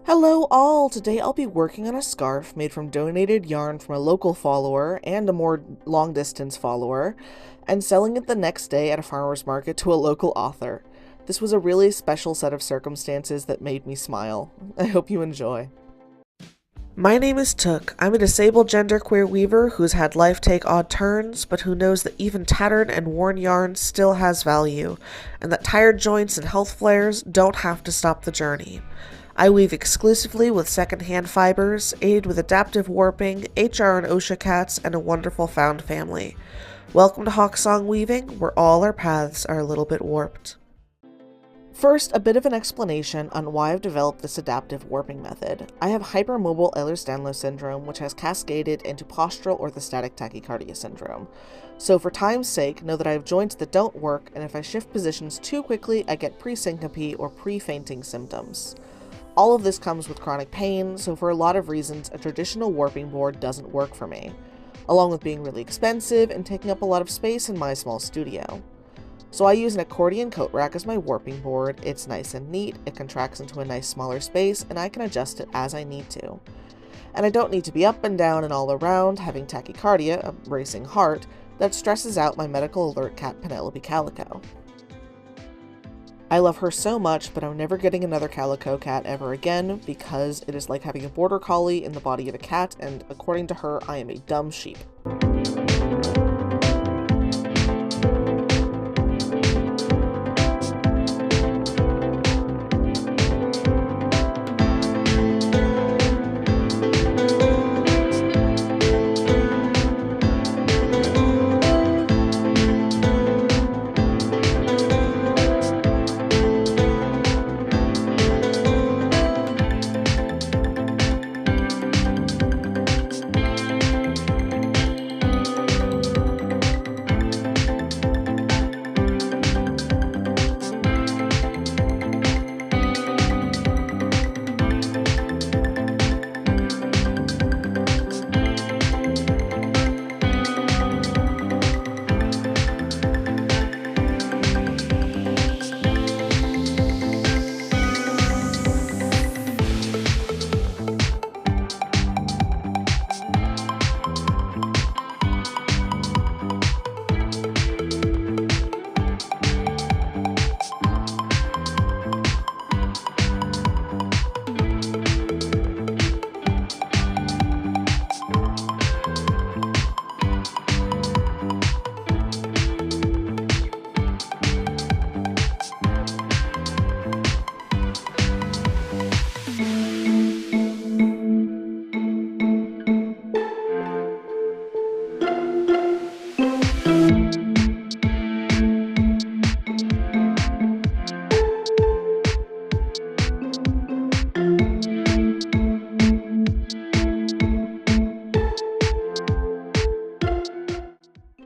Hello all! Today I'll be working on a scarf made from donated yarn from a local follower and a more long distance follower, and selling it the next day at a farmer's market to a local author. This was a really special set of circumstances that made me smile. I hope you enjoy. My name is Took. I'm a disabled genderqueer weaver who's had life take odd turns, but who knows that even tattered and worn yarn still has value, and that tired joints and health flares don't have to stop the journey. I weave exclusively with secondhand fibers, aided with adaptive warping, HR and OSHA cats, and a wonderful found family. Welcome to Hawksong Weaving, where all our paths are a little bit warped. First, a bit of an explanation on why I've developed this adaptive warping method. I have hypermobile Ehlers-Danlos syndrome, which has cascaded into postural orthostatic tachycardia syndrome. So for time's sake, know that I have joints that don't work, and if I shift positions too quickly, I get pre-syncope or pre-fainting symptoms. All of this comes with chronic pain, so for a lot of reasons, a traditional warping board doesn't work for me, along with being really expensive and taking up a lot of space in my small studio. So I use an accordion coat rack as my warping board. It's nice and neat, it contracts into a nice smaller space, and I can adjust it as I need to. And I don't need to be up and down and all around, having tachycardia, a racing heart, that stresses out my medical alert cat Penelope Calico. I love her so much, but I'm never getting another calico cat ever again because it is like having a border collie in the body of a cat, and according to her, I am a dumb sheep.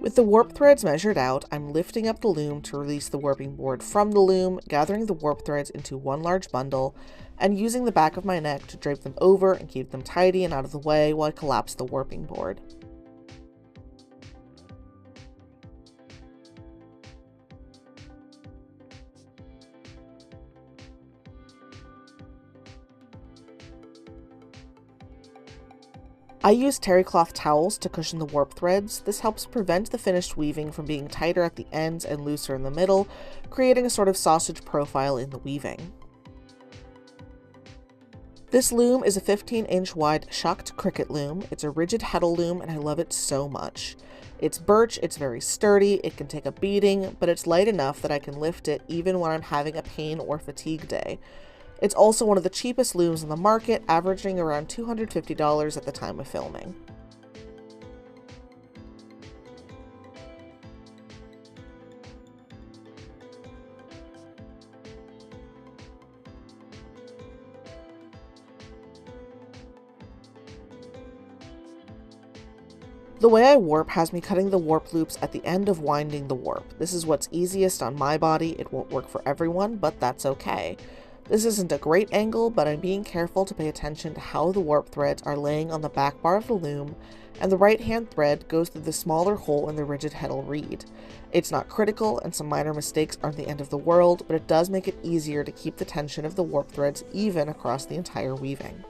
With the warp threads measured out, I'm lifting up the loom to release the warping board from the loom, gathering the warp threads into one large bundle, and using the back of my neck to drape them over and keep them tidy and out of the way while I collapse the warping board. I use terry cloth towels to cushion the warp threads. This helps prevent the finished weaving from being tighter at the ends and looser in the middle, creating a sort of sausage profile in the weaving. This loom is a 15-inch wide shucked cricket loom. It's a rigid heddle loom and I love it so much. It's birch, it's very sturdy, it can take a beating, but it's light enough that I can lift it even when I'm having a pain or fatigue day. It's also one of the cheapest looms on the market, averaging around $250 at the time of filming. The way I warp has me cutting the warp loops at the end of winding the warp. This is what's easiest on my body. It won't work for everyone, but that's okay. This isn't a great angle, but I'm being careful to pay attention to how the warp threads are laying on the back bar of the loom, and the right-hand thread goes through the smaller hole in the rigid heddle reed. It's not critical, and some minor mistakes aren't the end of the world, but it does make it easier to keep the tension of the warp threads even across the entire weaving.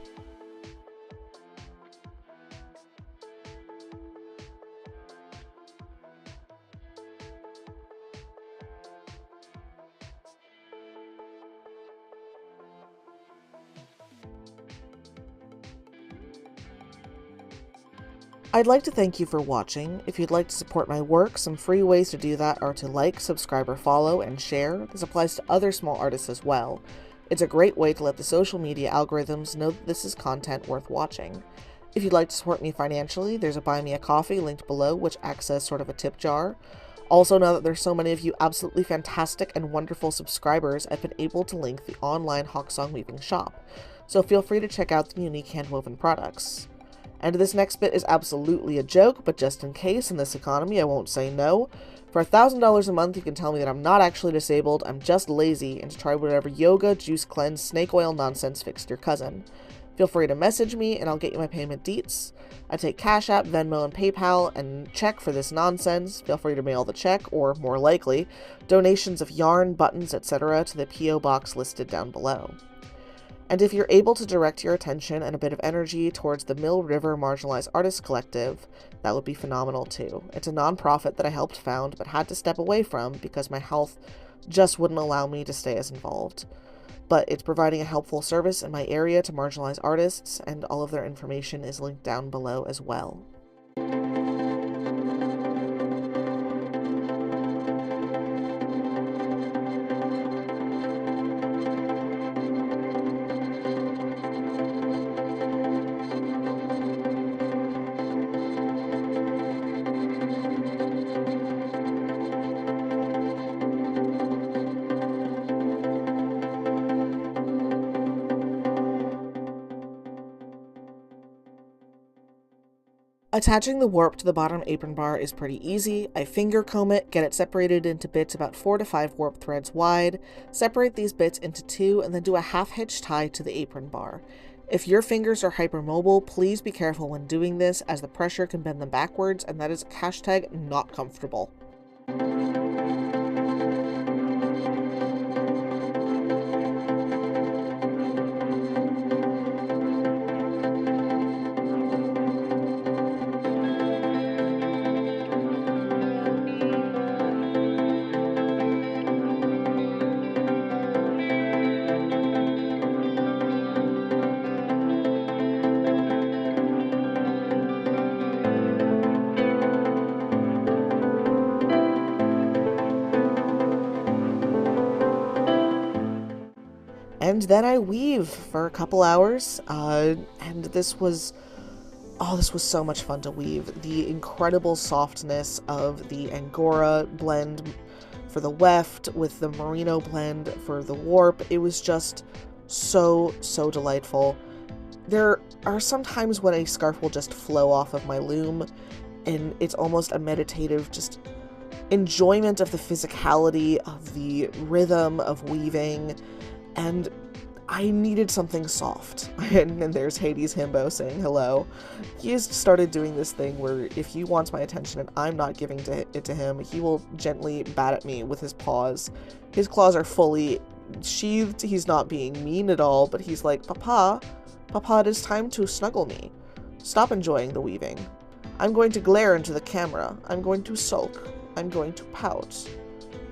I'd like to thank you for watching. If you'd like to support my work, some free ways to do that are to like, subscribe, or follow, and share. This applies to other small artists as well. It's a great way to let the social media algorithms know that this is content worth watching. If you'd like to support me financially, there's a Buy Me a Coffee linked below, which acts as sort of a tip jar. Also, now that there's so many of you absolutely fantastic and wonderful subscribers, I've been able to link the online Hawksong Weaving shop, so feel free to check out the unique handwoven products. And this next bit is absolutely a joke, but just in case, in this economy, I won't say no. For $1,000 a month, you can tell me that I'm not actually disabled, I'm just lazy, and to try whatever yoga, juice cleanse, snake oil nonsense fixed your cousin. Feel free to message me, and I'll get you my payment deets. I take Cash App, Venmo, and PayPal, and check for this nonsense. Feel free to mail the check, or, more likely, donations of yarn, buttons, etc. to the P.O Box listed down below. And if you're able to direct your attention and a bit of energy towards the Mill River Marginalized Artists Collective, that would be phenomenal too. It's a nonprofit that I helped found but had to step away from because my health just wouldn't allow me to stay as involved. But it's providing a helpful service in my area to marginalized artists, and all of their information is linked down below as well. Attaching the warp to the bottom apron bar is pretty easy. I finger comb it, get it separated into bits about 4 to 5 warp threads wide, separate these bits into 2, and then do a half hitch tie to the apron bar. If your fingers are hypermobile, please be careful when doing this, as the pressure can bend them backwards, and that is hashtag not comfortable. And then I weave for a couple hours, and this was so much fun to weave. The incredible softness of the Angora blend for the weft with the merino blend for the warp, it was just so delightful. There are some times when a scarf will just flow off of my loom, and it's almost a meditative just enjoyment of the physicality, of the rhythm of weaving, and I needed something soft. And there's Hades Himbo saying hello. He has started doing this thing where if he wants my attention and I'm not giving it to him, he will gently bat at me with his paws. His claws are fully sheathed. He's not being mean at all, but he's like, Papa, it is time to snuggle me. Stop enjoying the weaving. I'm going to glare into the camera. I'm going to sulk. I'm going to pout.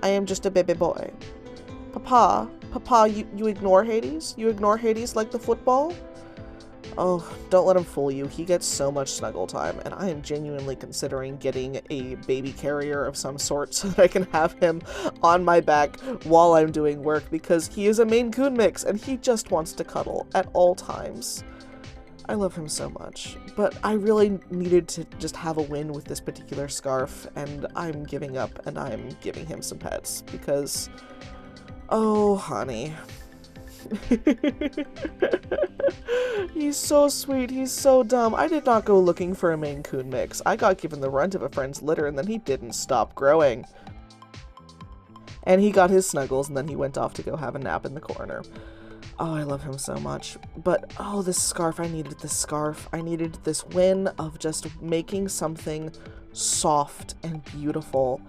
I am just a baby boy. Papa, you ignore Hades? You ignore Hades like the football? Oh, don't let him fool you. He gets so much snuggle time, and I am genuinely considering getting a baby carrier of some sort so that I can have him on my back while I'm doing work, because he is a Maine Coon mix, and he just wants to cuddle at all times. I love him so much, but I really needed to just have a win with this particular scarf, and I'm giving up, and I'm giving him some pets, because... oh, honey. He's so sweet, he's so dumb. I did not go looking for a Maine Coon mix. I got given the runt of a friend's litter, and then he didn't stop growing. And he got his snuggles, and then he went off to go have a nap in the corner. Oh, I love him so much. But, oh, this scarf, I needed this scarf. I needed this win of just making something soft and beautiful.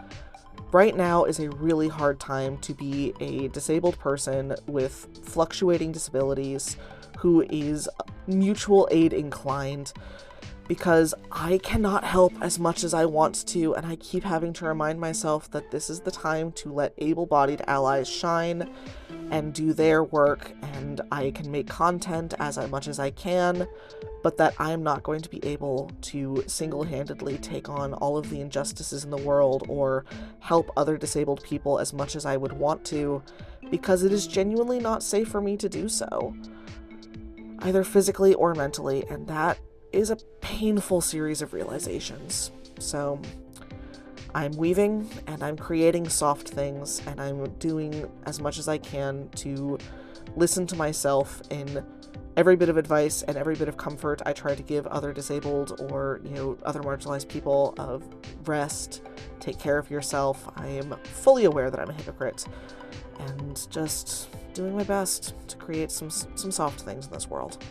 Right now is a really hard time to be a disabled person with fluctuating disabilities who is mutual aid inclined, because I cannot help as much as I want to, and I keep having to remind myself that this is the time to let able-bodied allies shine and do their work, and I can make content as much as I can, but that I'm not going to be able to single-handedly take on all of the injustices in the world or help other disabled people as much as I would want to, because it is genuinely not safe for me to do so, either physically or mentally, and that is a painful series of realizations. So I'm weaving and I'm creating soft things, and I'm doing as much as I can to listen to myself in every bit of advice and every bit of comfort I try to give other disabled or, other marginalized people of rest, take care of yourself. I am fully aware that I'm a hypocrite, and just doing my best to create some soft things in this world.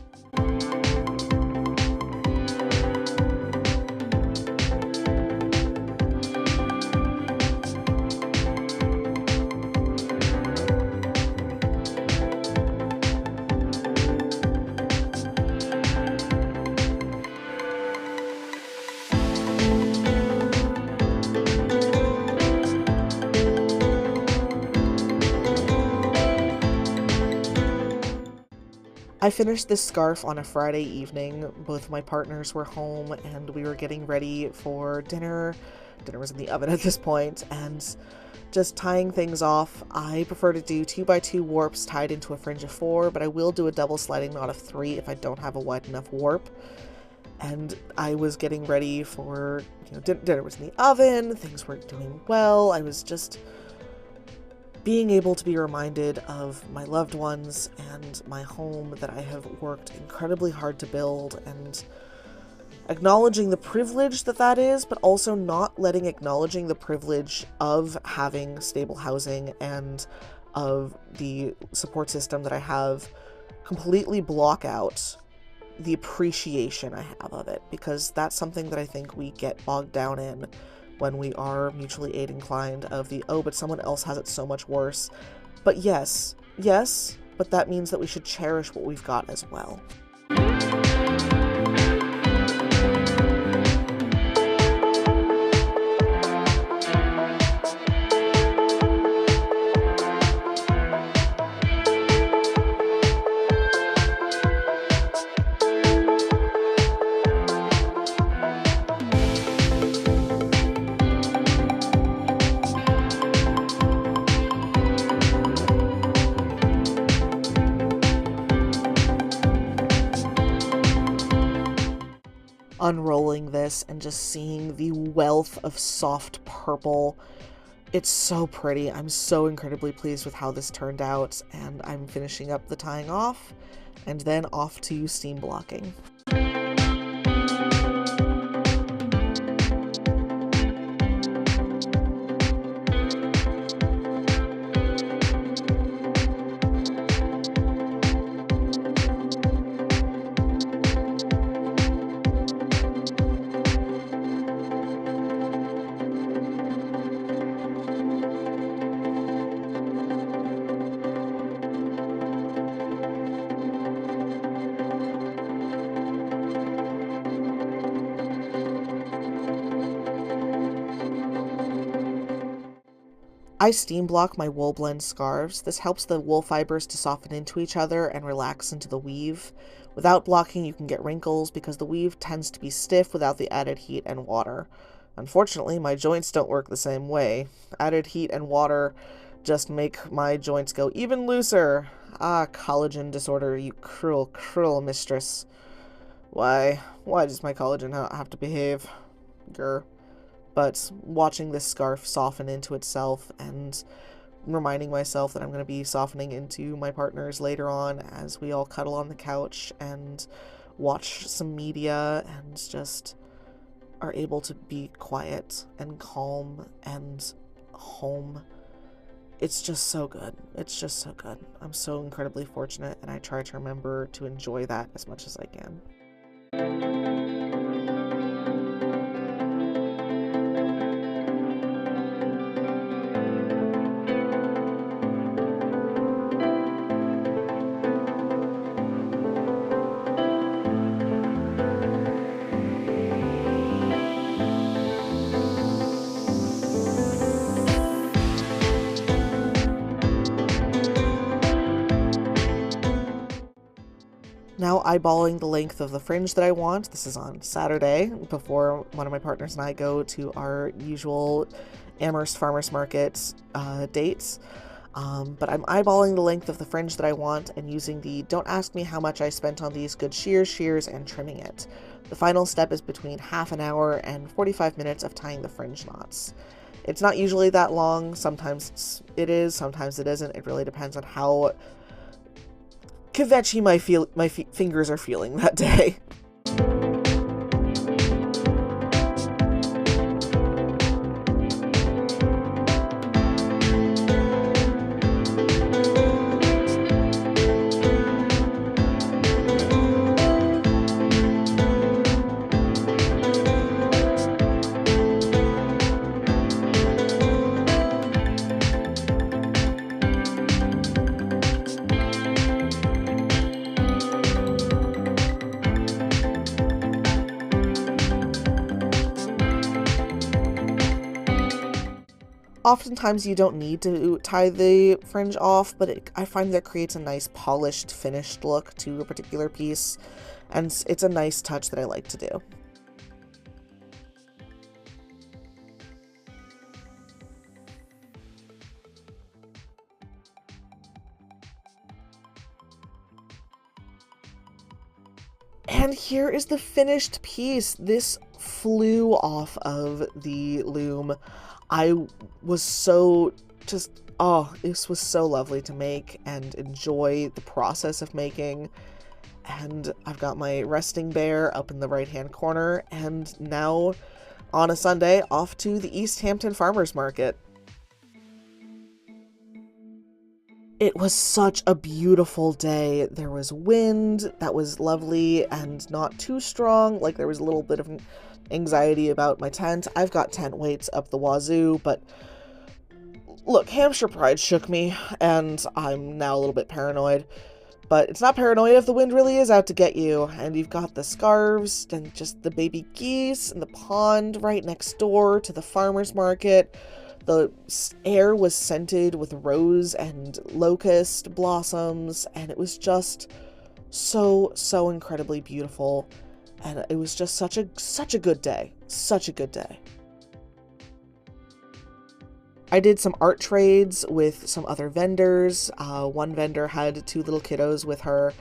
I finished this scarf on a Friday evening. Both my partners were home and we were getting ready for dinner. Dinner was in the oven at this point, and just tying things off. I prefer to do 2x2 warps tied into a fringe of 4, but I will do a double sliding knot of 3 if I don't have a wide enough warp. And I was getting ready for, dinner was in the oven, things were doing well. I was just being able to be reminded of my loved ones and my home that I have worked incredibly hard to build, and acknowledging the privilege that is, but also not letting acknowledging the privilege of having stable housing and of the support system that I have completely block out the appreciation I have of it, because that's something that I think we get bogged down in when we are mutually aid inclined of the, oh, but someone else has it so much worse. But yes, but that means that we should cherish what we've got as well. Unrolling this and just seeing the wealth of soft purple. It's so pretty. I'm so incredibly pleased with how this turned out, and I'm finishing up the tying off and then off to steam blocking. I steam block my wool blend scarves. This helps the wool fibers to soften into each other and relax into the weave. Without blocking, you can get wrinkles because the weave tends to be stiff without the added heat and water. Unfortunately, my joints don't work the same way. Added heat and water just make my joints go even looser. Ah, collagen disorder, you cruel, cruel mistress. Why does my collagen have to behave? Grr. But watching this scarf soften into itself and reminding myself that I'm going to be softening into my partners later on as we all cuddle on the couch and watch some media and just are able to be quiet and calm and home. it's just so good. It's just so good. I'm so incredibly fortunate, and I try to remember to enjoy that as much as I can. Now eyeballing the length of the fringe that I want. This is on Saturday before one of my partners and I go to our usual Amherst Farmers Market dates. But I'm eyeballing the length of the fringe that I want and using the "don't ask me how much I spent on these good shears, and trimming it." The final step is between half an hour and 45 minutes of tying the fringe knots. It's not usually that long. Sometimes it is, sometimes it isn't. It really depends on how kvetchy my fingers are feeling that day. Oftentimes you don't need to tie the fringe off, but I find that creates a nice polished, finished look to a particular piece, and it's a nice touch that I like to do. And here is the finished piece. This flew off of the loom. I was so this was so lovely to make and enjoy the process of making. And I've got my resting bear up in the right-hand corner, and now on a Sunday off to the East Hampton Farmers Market. It was such a beautiful day. There was wind that was lovely and not too strong. Like, there was a little bit of anxiety about my tent. I've got tent weights up the wazoo, but look, Hampshire Pride shook me, and I'm now a little bit paranoid. But it's not paranoia if the wind really is out to get you, and you've got the scarves and just the baby geese and the pond right next door to the farmer's market. The air was scented with rose and locust blossoms, and it was just so incredibly beautiful. And it was just such a good day. Such a good day. I did some art trades with some other vendors. One vendor had 2 little kiddos with her,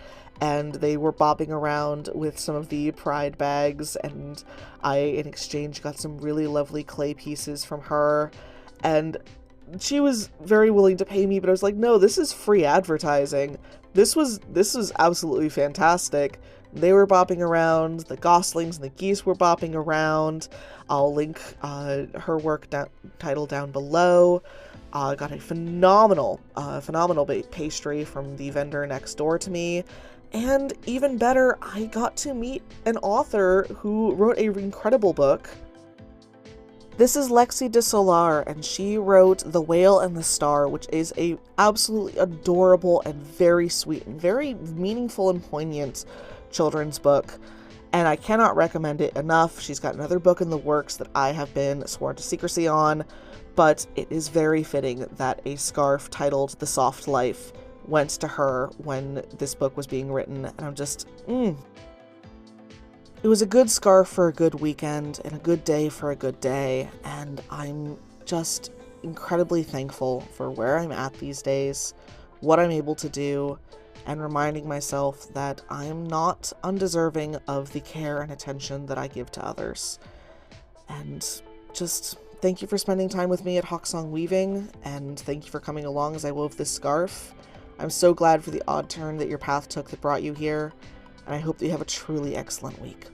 and they were bobbing around with some of the pride bags, and I, in exchange, got some really lovely clay pieces from her. And she was very willing to pay me, but I was like, no, this is free advertising. This was absolutely fantastic. They were bopping around, the goslings and the geese were bopping around. I'll link her work title down below. Got a phenomenal pastry from the vendor next door to me. And even better, I got to meet an author who wrote an incredible book. This is Lexi de Solar, and she wrote The Whale and the Star, which is a absolutely adorable and very sweet and very meaningful and poignant children's book, and I cannot recommend it enough. She's got another book in the works that I have been sworn to secrecy on, but it is very fitting that a scarf titled The Soft Life went to her when this book was being written, and I'm just, It was a good scarf for a good weekend, and a good day for a good day, and I'm just incredibly thankful for where I'm at these days, what I'm able to do, and reminding myself that I am not undeserving of the care and attention that I give to others. And just thank you for spending time with me at Hawksong Weaving, and thank you for coming along as I wove this scarf. I'm so glad for the odd turn that your path took that brought you here, and I hope that you have a truly excellent week.